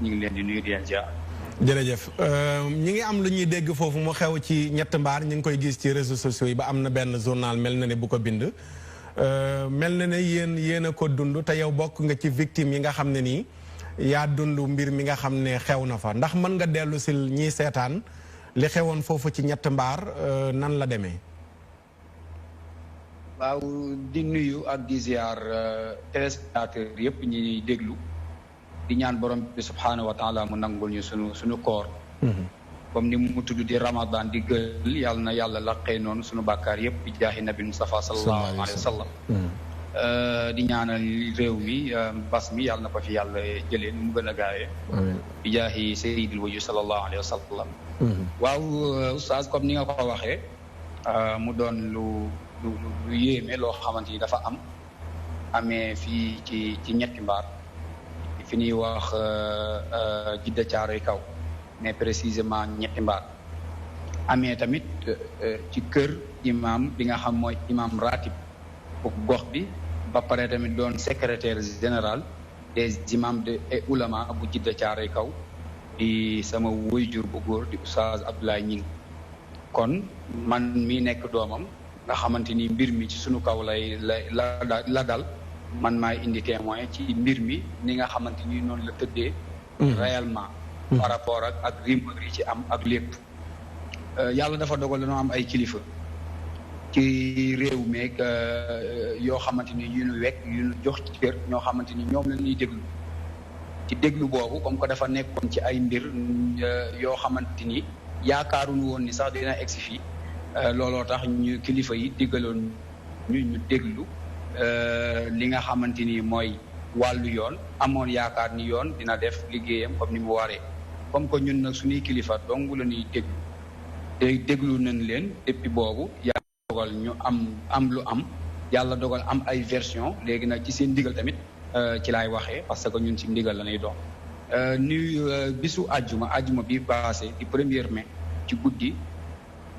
ñu ngi leen di nuyu di leen ziar. jërëjëf ñi ngi am lu ñuy dégg foofu mu xew ci ñett mbaar ñu ngi koy gis ci réseaux sociaux yi ba am na benn journal mel na ne bu ko bind mel na ne yéen a ko dund te yow bokk nga ci victime yi nga xam ne nii yaa dund mbir mi nga xam ne xew na fa ndax mën nga dellu si ñiy seetaan li xewoon foofu ci ñett mbaar nan la demee. waaw di nuyu ak di ziar téléspectateurs yëpp ñi déglu di ñaan borom bi subhaanahu wa taala mu nangul ñu suñu koor. comme ni mu tudd di Ramadan di gël yàlla na yàlla laqee noonu suñu bàkkaar yëpp bi jaahi nabi Mustafa sallallahu alayhi wa sallam. di ñaanal réew mi bas mi yàlla na ko fi yàlla jëlee nu mu gën a gaawee. bi jaahi sayyidil wujud sallallahu alayhi wa sallam. waaw oustaz comme ni nga ko waxee mu doon lu yéeme loo xamante ni dafa amee fii ci ñetti mbaar fi ñuy wax Jidda Caaroy kaw mais précisément ñetti mbaar amee tamit ci kër imam bi nga xam mooy imam ratib bu gox bi ba pare tamit doon secrétaire général des imams et ulama bu Jidda Caaroy kaw di sama waajur bu góor di oustaz Abdoulaye Ñing kon man mi nekk doomam nga xamante ni mbir mi ci sunu kaw la dal man maay indi témoin ci mbir mi ni nga xamante ni noonu la tëddee réellement par rapport ak rumeur yi ci am ak lépp yàlla dafa dogal dañoo am ay kilifa ci réew meeg yoo xamante ni yu ñu wekk yu ñu jox ci kër ñoo xamante ni ñoom la ñuy déglu ci déglu boobu comme que dafa nekkoon ci ay mbir yoo xamante ni yaakaaruñu woon ni sax dina egsi fii looloo tax ñu kilifa yi diggaloon ñu déglu li nga xamante ni mooy wàllu yoon amoon yaakaar ni yoon dina def liggéeyam comme ni mu waree comme que ñun nag suñuy kilifa dong la ñuy déglu te déglu nañ leen depuis boobu yàlla dogal ñu am lu am yàlla dogal am ay version léegi nag ci seen ndigal tamit ci laay waxee parce que ñun ci ndigal la ñuy doon ni bisu àjjuma bi passé di 1er mai ci guddi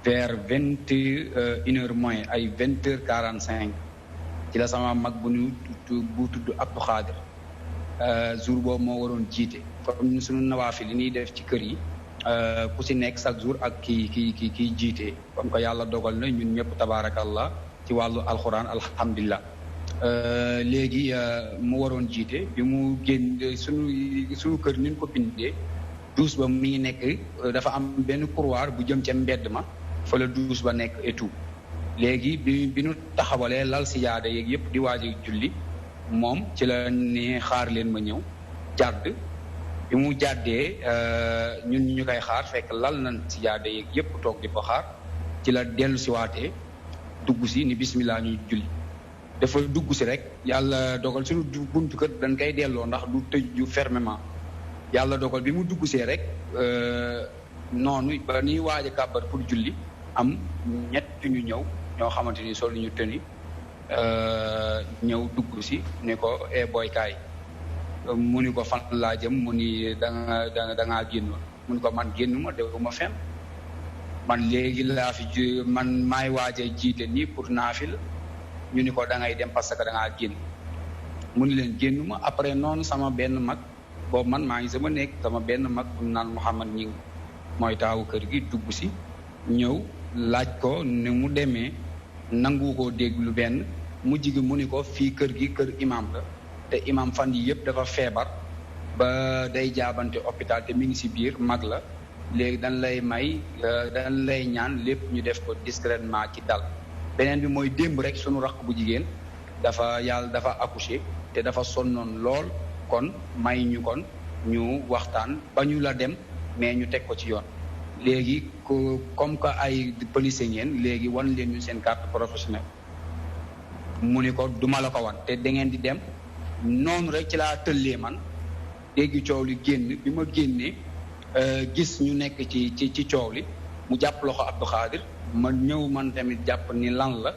vers 21h moins ay 20h45 ci la sama mag bu tudd Abdou Khadir jour boobu moo waroon jiite comme suñu nawaafi li ñuy def ci kër yi ku si nekk chaque jour ak kii jiite comme que yàlla dogal na ñun ñëpp tabaarakallah ci wàllu alxuraan alhamdulilah léegi mu waroon jiite bi mu génn suñu kër ni ñu ko bindee douche ba mi ngi nekk dafa am benn couloir bu jëm ca mbedd ma fa la douche ba nekk et tout léegi bi ñu taxawalee lal si yaada yeeg yëpp di waaj a julli moom ci la ne xaar leen ma ñëw jàdd bi mu jàddee ñun ñu koy xaar fekk lal nañ si yaada yeeg yëpp toog di ko xaar ci la dellu si waatee dugg si ni bismillah ñuy julli dafa dugg si rek yàlla dogal suñu buntu kër dañ koy delloo ndax du tëju fermement yàlla dogal bi mu dugg see rek noonu ba ñuy waaj a kàbbar pour julli am ñett ñu ñëw ñoo xamante ni sol ñu tëni ñëw dugg si ni ko boy kaay mu ni ko fan laa jëm mu ni da ngaa génn mu ni ko man génnuma defuma fenn man léegi laa fi man maay waaj a jiite nii pour naafil ñu ni ko da ngay dem parce que da ngaa génn mu ni leen génnuma après noonu sama benn mag boobu man maa ngi sama nekk sama benn mag bu naan Mouhamad ñi mooy taawu kër gi dugg si ñëw laaj ko ni mu demee nangu koo dégg lu benn mujj gi mu ni ko fii kër gi kër imam la te imam fan yi yëpp dafa feebar ba day jaabante hôpital te mi ngi si biir mag la léegi dañ lay ñaan lépp ñu def ko discrètement ci dal beneen bi mooy démb rek sunu rakk bu jigéen dafa accouché te dafa sonnoon lool kon may ñu kon ñu waxtaan ba ñu la dem mais ñu teg ko ci yoon léegi comme que ay police ngeen léegi wan leen ñu seen carte professionnelle mu ni ko duma la ko wan te da ngeen di dem noonu rek ci laa tëllee man dégg coow li génn bi ma génnee gis ñu nekk ci coow li mu jàpp loxo Abdou Khadir ma ñëw man tamit jàpp ni lan la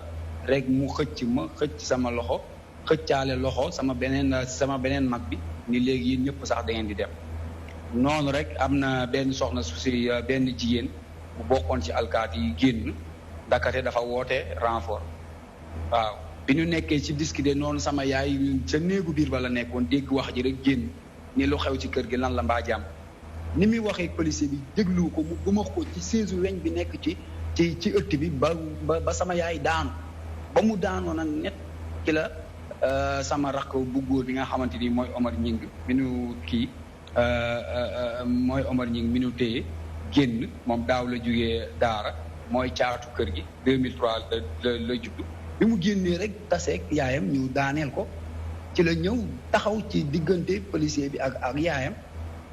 rek mu xëcc sama loxo xëccaale loxo sama beneen mag bi ni léegi yéen ñëpp sax da ngeen di dem noonu rek am na benn soxna su si benn jigéen bu bokkoon ci alkaati yi génn Dakate dafa woote renfort waaw bi ñu nekkee ci discuter noonu sama yaay sa néegu biir ba la nekkoon dégg wax ji rek génn ni lu xew ci kër gi lan la mbaa jàmm ni muy waxee policier bi déglu ko mu bu ma ko ci seize weñ bi nekk ci ëtt bi ba sama yaay daanu ba mu daanoo nag net ki la sama rakk bu góor bi nga xamante ni mooy Omar Ñing mi nu kii mooy Omar Ñing mi nu téye génn moom daaw la jógee daara mooy caatu kër gi 2003 la juddu bi mu génnee rek taseeg yaayam ñu daaneel ko ci la ñëw taxaw ci diggante policier bi ak yaayam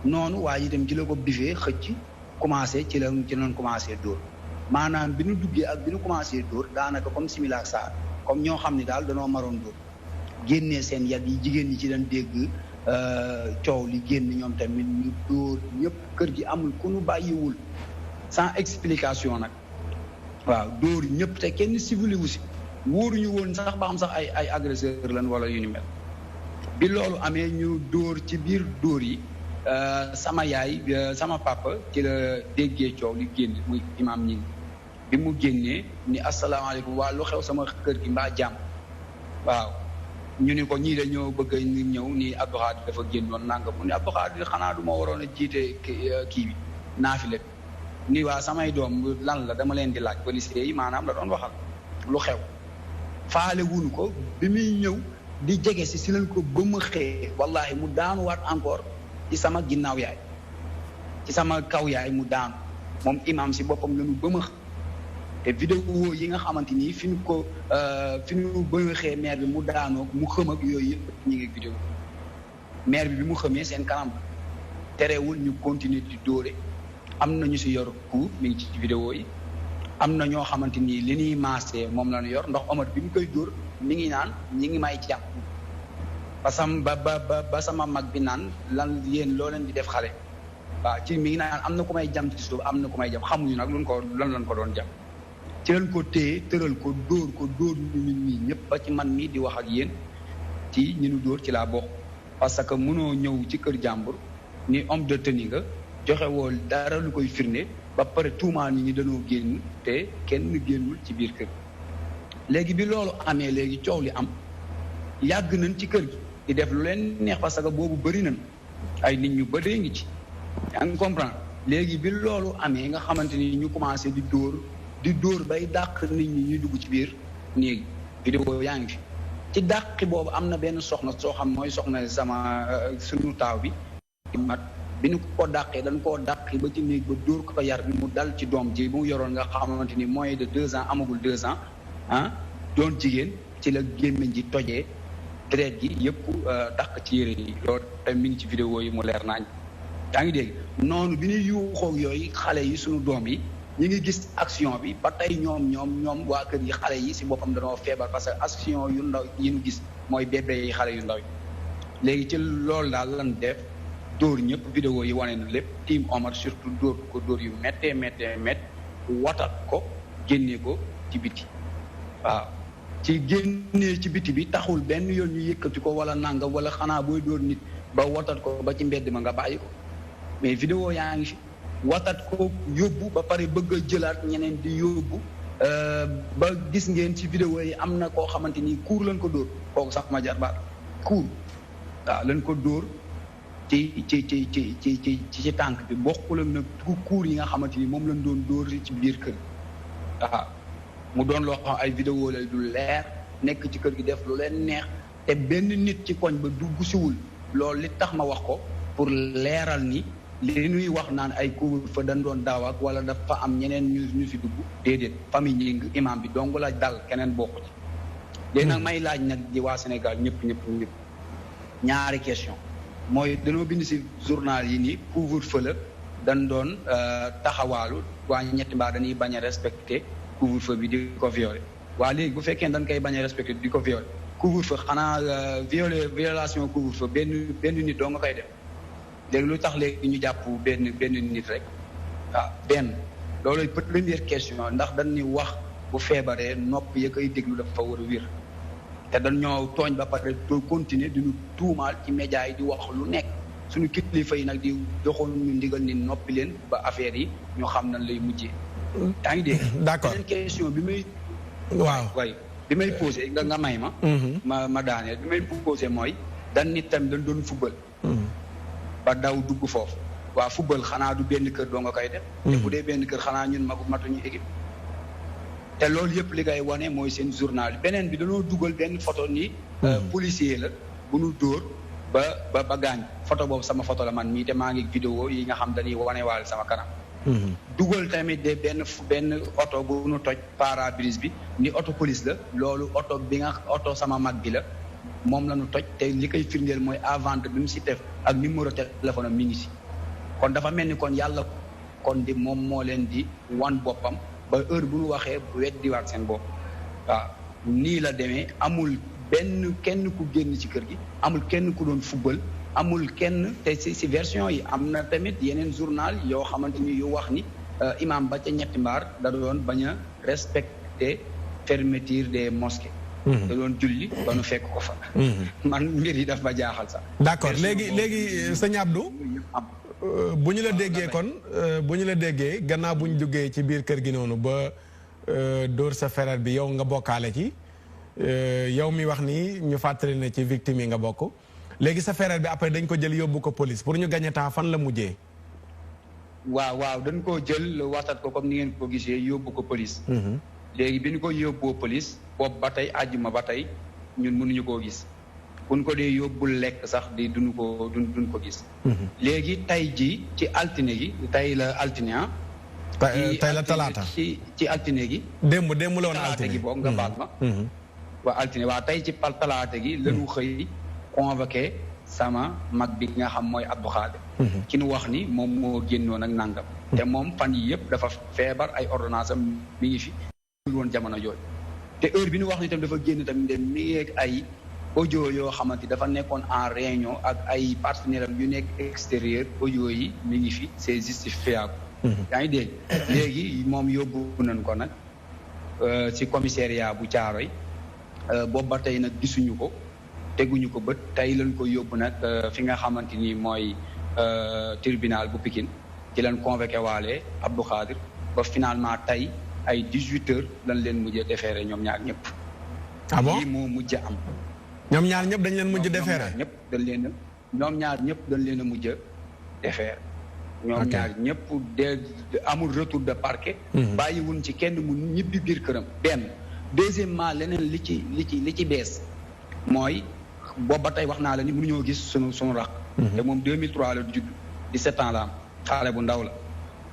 noonu waa ji dem ci la ko bifee xëcc commencé ci lañ commencé dóor maanaam bi nu duggee ak bi nu commencé dóor daanaka comme simila ak saa comme ñoo xam ne daal danoo maroon dóor génnee seen yat yi jigéen ñi ci dañ dégg coow li génn ñoom tamit ñu dóor ñëpp kër gi amul ku nu bàyyiwul sans explication nag waaw dóor ñëpp te kenn civilé wu si wóoruñu woon sax ba xam sax ay agresseur lan wala yu ni mel bi loolu amee ñu dóor ci biir dóor yi sama yaay sama papa ci la déggee coow li génn muy imam ñi bi mu génnee ni asalaamaaleykum waa lu xew sama kër gi mbaa jàmm waaw ñu ni ko ñii dañoo bëgg ñu ñëw ni Abdou Khadir dafa génnoon nanga mu ni Abdou Khadir xanaa du ma waroon a jiite kii bi naafile ni waa samay doom lan la dama leen di laaj policiers yi maanaam la doon waxal lu xew faale wuñu ko bi muy ñëw di jege si leen ko ba mu xëyee wallahi mu daanuwaat encore ci sama ginnaaw yaay ci sama kaw yaay mu daanu moom imam si boppam lañu ba ma te vidéo yi nga xamante ni fi ñu bëxee maire bi mu daanoo mu xëm ak yooyu yëpp ñu ngi vidéo maire bi bi mu xëmee seen kanam terewul ñu continuer di dóore am na ñu si yor coup mi ngi ci vidéo yi am na ñoo xamante ni li ñuy maasee moom la ñu yor ndax Omar bi mu koy dóor mi ngi naan ñi ngi may jàpp parce que ba sama mag bi naan lan yéen loo leen di def xale waaw ci mi ngi naan am na ku may jam ci suuf am na ku may jam xamuñu nag lan lañ ko doon jam ci lañ ko téye tëral ko dóor ñu ñun ñii ñëpp ba ci man mii di wax ak yéen ci ñi nu dóor ci laa bokk parce que mënoo ñëw ci kër jàmbur ni homme de tenue nga joxe woo dara lu koy firnde ba pare tuumaan ñi dañoo génn te kenn génnul ci biir kër léegi bi loolu amee léegi coow li am yàgg nañ ci kër gi di def lu leen neex parce que boobu bëri nañ ay nit ñu bëree ngi ci yaa ngi comprendre léegi bi loolu amee nga xamante ni ñu commencé di dóor bay dàq nit ñi ñuy dugg ci biir néegi vidéo yaa ngi fi ci dàqi boobu am na benn soxna soo xam mooy soxna sama sunu taaw bi mat bi ñu ko dàqee dañ koo dàqi ba ci néeg ba dóor ko yar bi mu dal ci doom ji bu mu yoroon nga xamante ni moins de 2 ans amagul 2 ans ah doon jigéen ci la gémmiñ ji tojee deret gi yëpp dàq ci yére yi loolu tamit mi ngi ci vidéo yi mu leer naañ yaa ngi dégg noonu bi ñuy yuuxoog yooyu xale yi suñu doom yi ñu ngi gis action bi ba tey ñoom waa kër yi xale yi si boppam dañoo feebar parce que action yu ndaw yi ñu gis mooy bébé yi xale yu ndaw yi léegi ci loolu daal lan def dóor ñëpp vidéo yi wane na lépp team Omar surtout dóor ko dóor yu méttee watat ko génnee ko ci biti waaw ci génnee ci biti bi taxul benn yoon ñu yëkkati ko wala nanga wala xanaa booy dóor nit ba watat ko ba ci mbedd ma nga bàyyi ko mais vidéo yaa ngi fi watat ko yóbbu ba pare bëgg a jëlaat ñeneen di yóbbu ba gis ngeen ci vidéo yi am na koo xamante ni kuur lañ ko dóor kooku sax ma jarbaat kuur waaw lañ ko dóor ci tànk bi bokkul ak nag kuur yi nga xamante ni moom lañ doon dóor ci biir kër waaw mu doon loo xam ay vidéo lay du leer nekk ci kër gi def lu leen neex te benn nit ci koñ ba dugg siwul loolu li tax ma wax ko pour leeral ni li ñuy wax naan ay couvre-feu dañ doon daaw ak wala dafa am ñeneen ñu fi dugg déedéet famille ñi imam bi dong la dal keneen bokku ci léegi nag may laaj nag di waa Sénégal ñëpp ñaari question mooy dañoo bind si journal yi ni couvre-feu la dañ doon taxawaalu waa ñetti mbaa dañuy bañ a respecté couvre-feu bi di ko violé waa léegi bu fekkee dañ koy bañ a respecté di ko violé couvre-feu xanaa violation couvre-feu benn nit doo nga koy def léegi lu tax léegi ñu jàpp benn nit rek benn loolu première question ndax dañ ni wax bu feebaree nopp ya koy déglu dafa war a wér te dañ ñoo tooñ ba pare doo continuer di ñu tuumaal ci média yi di wax lu nekk suñu kilifa yi nag di joxoon ñu ndigal ni noppi leen ba affaire yi ñu xam nañ lay mujjee. yaa ngi dégg. d'accord beneen question bi may. waaw bi may posé nga may ma. ma daaneel bi may posé mooy dañ nit tamit dañ doon football. ba daw dugg foofu waa football xanaa du benn kër doo nga koy def te bu dee benn kër xanaa ñun matuñu équipe te loolu yëpp li ngay wane mooy seen journal beneen bi dañoo dugal benn photo ni policier la bu nu dóor ba gaañ photo boobu sama photo la man mii te maa ngi vidéo yi nga xam dañuy wane waale sama kanam dugal tamit de benn oto bu nu toj pare-brise bi ni oto police la loolu oto bi nga oto sama mag bi la moom la nu toj te li koy firndeel mooy avant bi mu si def ak numéro téléphone am mi ngi si kon dafa mel ni kon yàlla kon di moom moo leen di wan boppam ba heure bu nu waxee weddiwaat seen bopp waaw nii la demee amul kenn ku génn ci kër gi amul kenn ku doon football amul kenn te si version yi am na tamit yeneen journal yoo xamante ni yu wax ni imam ba ca ñetti mbaar da doon bañ a respecter fermeture des mosquées da doon julli ba nu fekk ko fa man mbir yi daf ma jaaxal sax d'accord léegi sëñ Abdou bu ñu la déggee kon bu ñu la déggee gannaaw bu ñu duggee ci biir kër gi noonu ba dóor sa frère bi yow nga bokkaale ci yow mi wax nii ñu fàttali ne ci victime yi nga bokk léegi sa frère bi après dañ ko jël yóbbu ko police pour ñu gagné temps fan la mujjee. waaw dañ koo jël waxtaan ko comme ni ngeen ko gisee yóbbu ko police. léegi bi ñu ko yóbboo police boobu ba tey àjjuma ba tey ñun mënuñu koo gis buñ ko dee yóbbul lekk sax di duñ ko gis. léegi tey ji ci altine gi tey la altine ah. tey la talaata ci altine gi. démb la woon altine gi boog nga baal ma. waa altine waa tey ci talaata gi lañu xëy convoqué sama mag bi nga xam mooy Abdou Khadir ki nu wax ni moom moo génnoon ak nangam te moom fan yi yëpp dafa feebar ay ordonnance am mi ngi fi woon jamono jooju te heure bi nu wax ni tam dafa génn tamit dem mi ngi ay audio yoo xamante dafa nekkoon en réunion ak ay partenaire am yu nekk extérieur audio yi mi ngi fi c'est justifiable yaa ngi dégg léegi moom yóbbu nañ ko nag ci commissariat bu Thiaroye boobu ba tey nag gisuñu ko teguñu ko bët tey lañ ko yóbbu nag fi nga xamante ni mooy tribunal bu Pikine ci lañ convoqué waale Abdou Khadir ba finalement tey ay 18h lañ leen mujj déféré ñoom ñaar ñëpp. ah bon lii moo mujj am. ñoom ñaar ñëpp dañ leen mujj déféré. ñoom ñaar ñëpp dañ leen a mujj déféré. ñoom ñaar ñëpp amul retour de parquet. bàyyiwuñ ci kenn mu ñibbi biir këram benn. deuxièmement leneen li ci bees mooy boobu ba tey wax naa la ni mënuñoo gis sunu rakk. te moom 2003 la judd 17 ans la am xale bu ndaw la.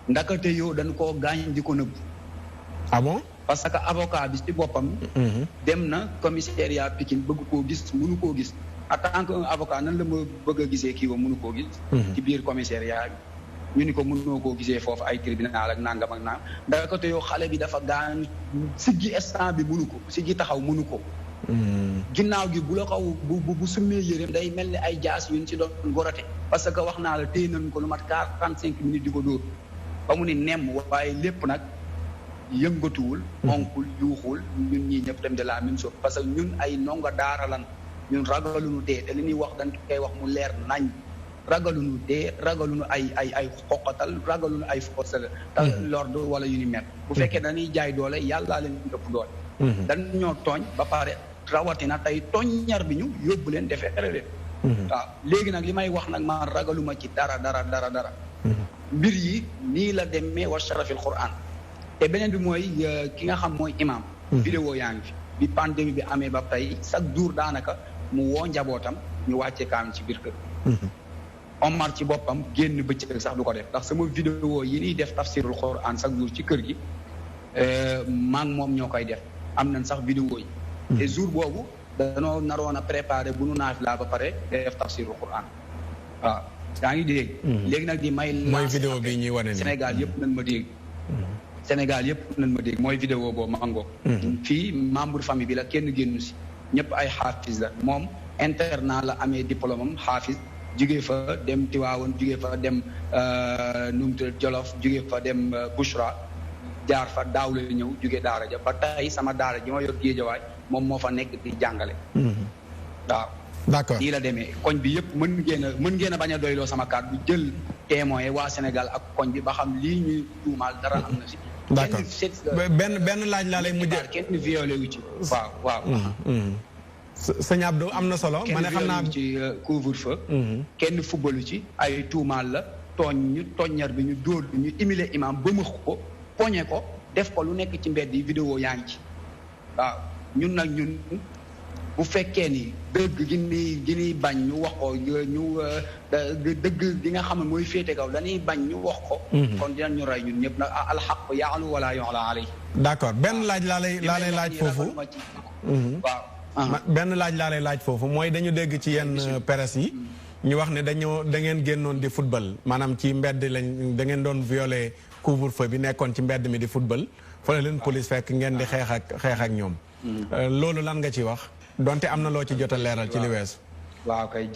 ndakate yow dañ koo gaañ di ko nëbbu. ah bon parce que avocat bi ci boppam. dem na commissariat Pikine bëgg koo gis mënu koo gis en tant que avocat nan la ma bëgg a gisee kii ba mënu koo gis. ci biir commissariat bi. ñu ni ko mënoo koo gisee foofu ay tribunal ak nangam ak nangam ndakate yow xale bi dafa gaañ siggi instant bi mënu ko siggi taxaw mënu ko. ginnaaw gi bu la xaw bu summee yëreem day mel ni ay jaas yu ñu ci doon gorote parce que wax naa la téye nañ ko lu mat 45 minutes di ko dóor ba mu ni nemm waaye lépp nag yëngatuwul onkul yuuxul ñun ñii ñëpp dem de la même chose parce que ñun ay ndongo daara lan ñun ragaluñu dee te li ñuy wax dañ koy wax mu leer nañ ragaluñu dee ragaluñu ay xoqatal ragaluñu ay force l'ordre wala yu ni mel bu fekkee dañuy jaay doole yàllaa leen ëpp doole dañ ñoo tooñ ba pare rawatina tey tooññar bi ñu yóbbu leen defee leen waaw léegi nag li may wax nag ma ragaluma ci dara mbir yi nii la demee wa sharafil Qur'an te beneen bi mooy ki nga xam mooy imam vidéo yaa ngi fi bi pandémie bi amee ba tey chaque jour daanaka mu woo njabootam ñu wàccee kaam ci biir kër Omar ci boppam génn bëccëg sax du ko def ndax sama vidéo yi ñuy def tafsirul Qur'an chaque jour ci kër gi maa ngi moom ñoo koy def am nañ sax vidéo yi te jour boobu danoo naroon a préparé bu nu naaf laa ba pare def tafsirul Qur'an waaw yaa ngi dégg léegi nag di may mooy vidéo bi ñuy wane Sénégal yëpp nañ ma dégg Sénégal yëpp nañ ma dégg mooy vidéo boobu ma ngoo fii membre famille bi la kenn génnu si ñëpp ay xaafis la moom internat la amee diplôme am xaafis jugee fa dem Tiwaawoon jugee fa dem numtu Jolof jugee fa dem Bouchra jaar fa daaw la ñëw jugee daara ja ba tey sama daara ji ma yor Géejawaay moom moo fa nekk di jàngale waaw d'accord nii la demee koñ bi yëpp mën ngeen a bañ a doyloo sama kàddu jël témoin waa Sénégal ak koñ bi ba xam lii ñuy tuumaal dara am na si d'accord benn laaj laa lay mujjee kenn violé wu ci waaw sëñ Abdou am na solo. ma ne xam naa ci couvre-feu. kenn footballu ci ay tuumaal la tooññar bi ñu dóor ñu humilier imam ba mëx ko poñe ko def ko lu nekk ci mbedd yi vidéo yaa ngi ci waaw ñun nag bu fekkee ni dëgg gi ni bañ ñu wax ko dëgg gi nga xam ne mooy féete kaw dañuy bañ ñu wax ko. kon dinañ ñu rey ñun ñëpp nag alxaq ya'lu wala yu'la alayhi. d'accord benn laaj laa lay laaj foofu. waaw. benn laaj laa lay laaj foofu mooy dañu dégg ci yenn presse yi. ñu wax ne da ngeen génnoon di football maanaam ci mbedd lañ da ngeen doon violer couvre-feu bi nekkoon ci mbedd mi di football. fa la leen police fekk ngeen di xeex ak ñoom. loolu lan nga ci wax. donte am na loo ci jot a leeral ci li weesu. waaw kay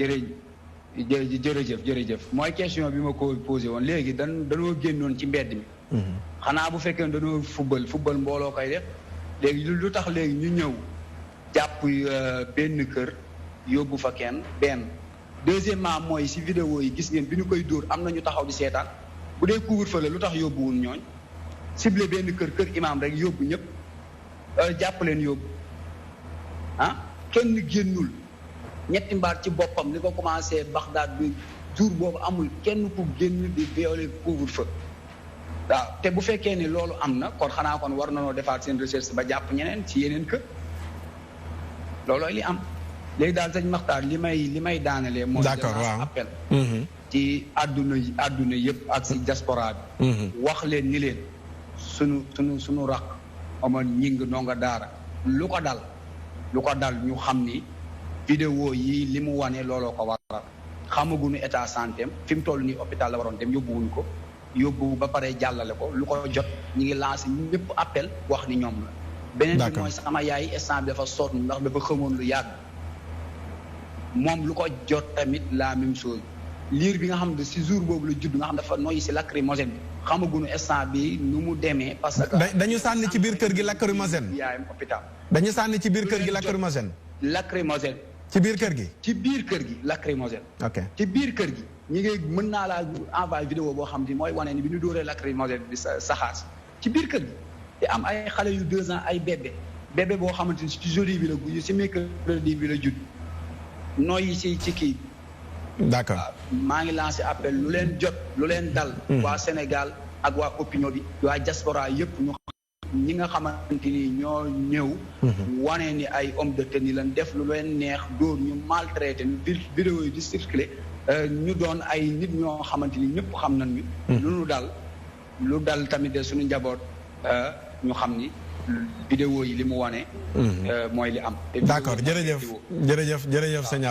jërëjëf mooy question bi ma ko posé woon léegi dañoo génnoon ci mbedd mi. xanaa bu fekkee ne dañoo football mbooloo koy def léegi lu tax léegi ñu ñëw jàpp benn kër yóbbu fa kenn benn. deuxièmement mooy si vidéo yi gis ngeen bi ñu koy dóor am na ñu taxaw di seetaan bu dee couvre-feu la lu tax yóbbuwul ñooñ ciblé benn kër imaam rek yóbbu ñëpp jàpp leen yóbbu kenn génnul ñetti mbaar ci boppam li ko commencé Bagdad bi jour boobu amul kenn ku génn di violer couvre-feu waaw te bu fekkee ne loolu am na kon xanaa kon war na noo defaat seen recherche ba jàpp ñeneen ci yeneen kër loolooy li am léegi daal sëñ Maxtaar li may daanalee mooy dana appel ci àdduna yëpp ak si diaspora bi wax leen ni leen sunu raq amoon ñing ndonga daara lu ko dal ñu xam ni vidéo yi li mu wane looloo ko waral xamaguñu état santé am fi mu toll nii hôpital la waroon dem yóbbuwuñ ko yóbbu ba pare jàllale ko lu ko jot ñu ngi lancé ñëpp appel wax ni ñoom la beneen bi mooy sama yaay instant bi dafa sonn ndax dafa xamoon lu yàgg moom lu ko jot tamit la même chose liir bi nga xam ne si jour boobu la judd nga xam dafa noyyi si lacrymogène bi xamaguñu instant bi nu mu demee parce que dañu sànni ci biir kër gi lacrymogène yaayam hôpital dañu sànni ci biir kër gi lacrymogène ci biir kër gi ci biir kër gi lacrymogène ok ci biir kër gi ñi ngi mën naa laa envoyé vidéo boo xam ne mooy wane ni bi ñu dóoree lacrymogène bi saxaar ci biir kër gi te am ay xale yu 2 ans ay bébé boo xamante ni ci jeudi bi la gu si mercredi bi la judd nooyi ci kii d'accord maa ngi lancé appel lu leen jot lu leen dal waa Sénégal ak waa opinion bi waa diaspora yëpp ñi nga xamante ni ñoo ñëw wane ni ay homme de tenue lan def lu leen neex dóor ñu maltraité ñu vidéo yi di circulé ñu doon ay nit ñoo xamante ni ñëpp xam nañ ñu lu dal tamit de suñu njaboot ñu xam ni vidéo yi li mu wane mooy li am d'accord jërëjëf sëñ